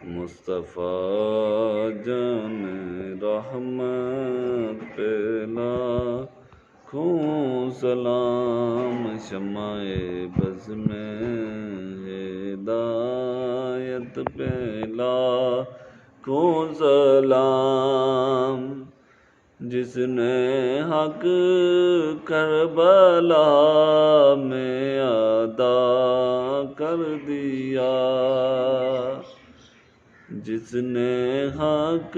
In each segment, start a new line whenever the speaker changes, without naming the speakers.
मुस्तफ़ा जान रहमत पे लाखों सलाम, शमाए बज़ में हिदायत पे लाखों सलाम। जिसने हक करबला में अदा कर दिया, जिसने हक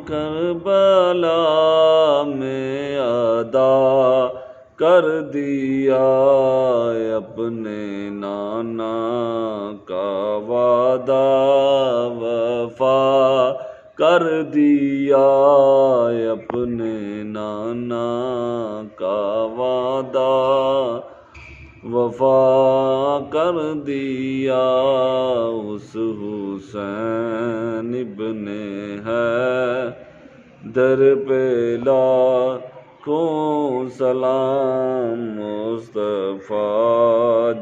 करबला में अदा कर दिया, अपने नाना का वादा वफा कर दिया, अपने नाना का वादा वफा कर दिया। उस हुसैन इब्ने हैदर पे लाखों सलाम, मुस्तफ़ा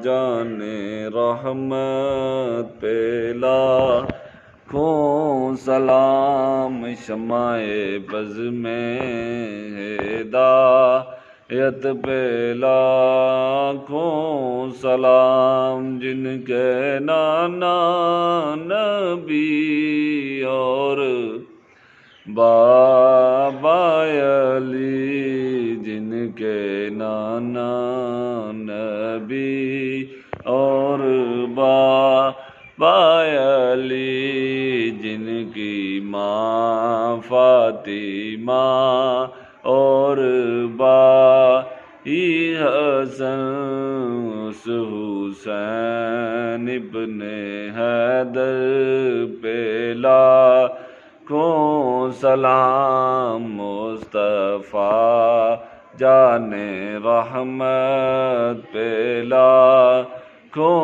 जाने रहमत पे लाखों सलाम, शमाए बज़ में हिदायत पे लाखों सलाम। जिनके नाना नबी और बाबा अली, जिनके नाना नबी और बाबा अली, जिनकी माँ फातिमा और भाई हसन, उस हुसैन इब्ने हैदर पे लाखों सलाम, मुस्तफ़ा जाने रहमत पे लाखों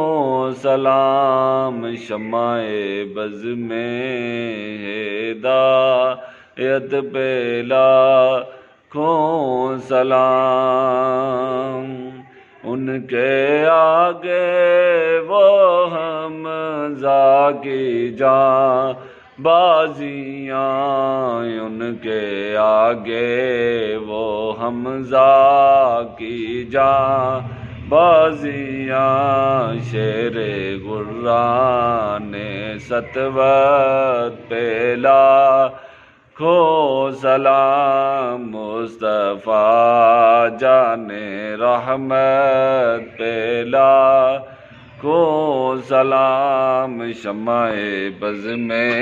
सलाम, शमाए बज़ में हिदायत पे लाखों सलाम। उनके आगे वो हमज़ा की जान बाजियाँ, उनके आगे वो हमज़ा की जान बाजियाँ, शेरे गुर्राने सतवत पे लाखों सलाम, मुस्तफ़ा जाने रहमत पे लाखों सलाम, शमाए बज़ में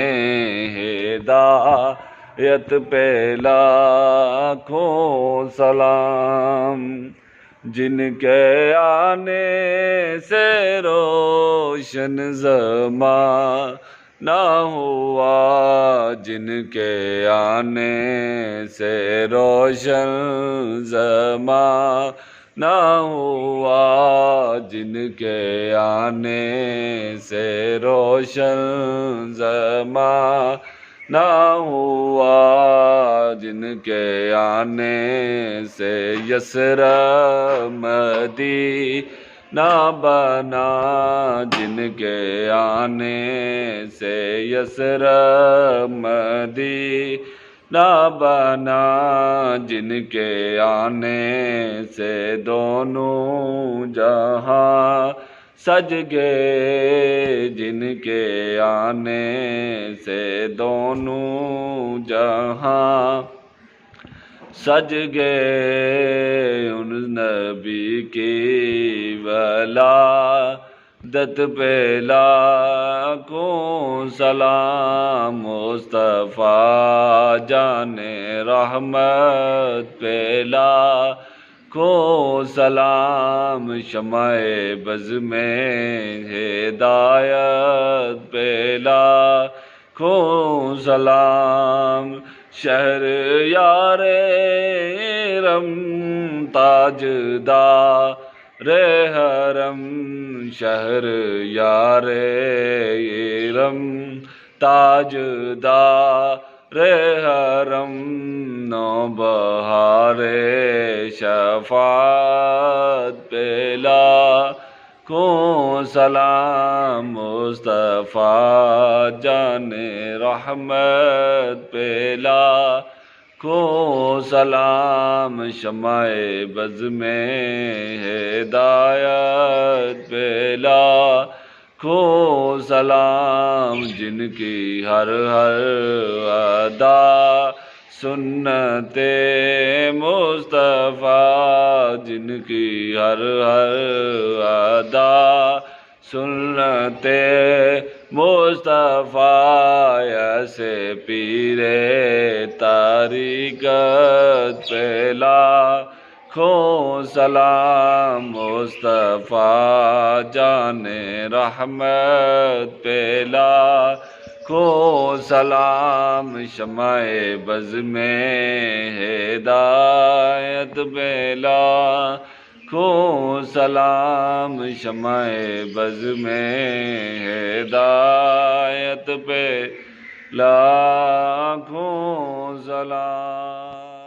हिदायत पे लाखों सलाम। जिनके आने से रोशन ज़माना हुआ, जिनके आने से रोशन ज़माना हुआ, जिनके आने से रोशन ज़माना हुआ, जिनके आने से यसरब मदीना बना, जिनके आने से यसरब मदीना बना, जिनके आने से दोनों जहां सज गए, जिनके आने से दोनों जहां सज गए, उन नबी की वलादत पे लाखों सलाम, मुस्तफ़ा जाने रहमत पे लाखों सलाम, शमाए बज़ में हिदायत पे लाखों सलाम। शहर यारे रम ताजदार हरम, शहर यारे रम ताजदार हरम, नौबहारे शफ़ाअत पे को सलाम मुस्तफ़ा जाने रहमत पेला को सलाम शमाए बज़ में हिदायत पेला को सलाम जिनकी हर हर अदा सुन्नते मुस्तफ़ा जिनकी हर हर अदा सुन्नते मुस्तफ़ा ऐसे पीरे तारीक़त पेला खो सलाम मुस्तफ़ा जाने रहमत पेला को सलाम शमाए बज़ में हिदायत पेला को सलाम शमाए बज़ में हिदायत पेला को सलाम।